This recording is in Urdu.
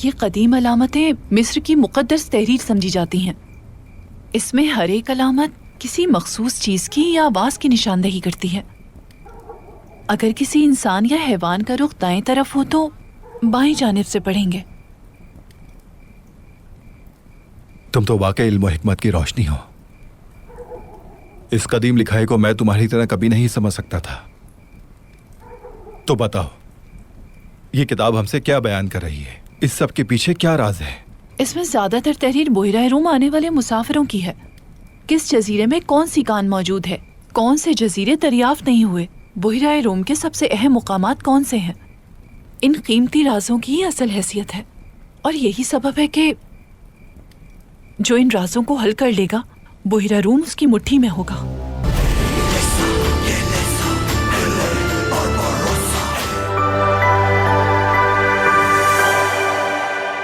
یہ قدیم علامتیں مصر کی مقدس تحریر سمجھی جاتی ہیں. اس میں ہر ایک علامت کسی مخصوص چیز کی یا آواز کی نشاندہی کرتی ہے. اگر کسی انسان یا حیوان کا رخ دائیں طرف ہو تو بائیں جانب سے پڑھیں گے. تم تو واقعی علم و حکمت کی روشنی ہو. اس قدیم لکھائی کو میں تمہاری طرح کبھی نہیں سمجھ سکتا تھا. تو بتاؤ یہ کتاب ہم سے کیا بیان کر رہی ہے؟ اس سب کے پیچھے کیا راز ہے؟ اس میں زیادہ تر تحریر بحیرہ روم آنے والے مسافروں کی ہے. کس جزیرے میں کون سی کان موجود ہے، کون سے جزیرے دریافت نہیں ہوئے، بحیرہ روم کے سب سے اہم مقامات کون سے ہیں. ان قیمتی رازوں کی اصل حیثیت ہے، اور یہی سبب ہے کہ جو ان رازوں کو حل کر لے گا بحیرہ روم اس کی مٹھی میں ہوگا.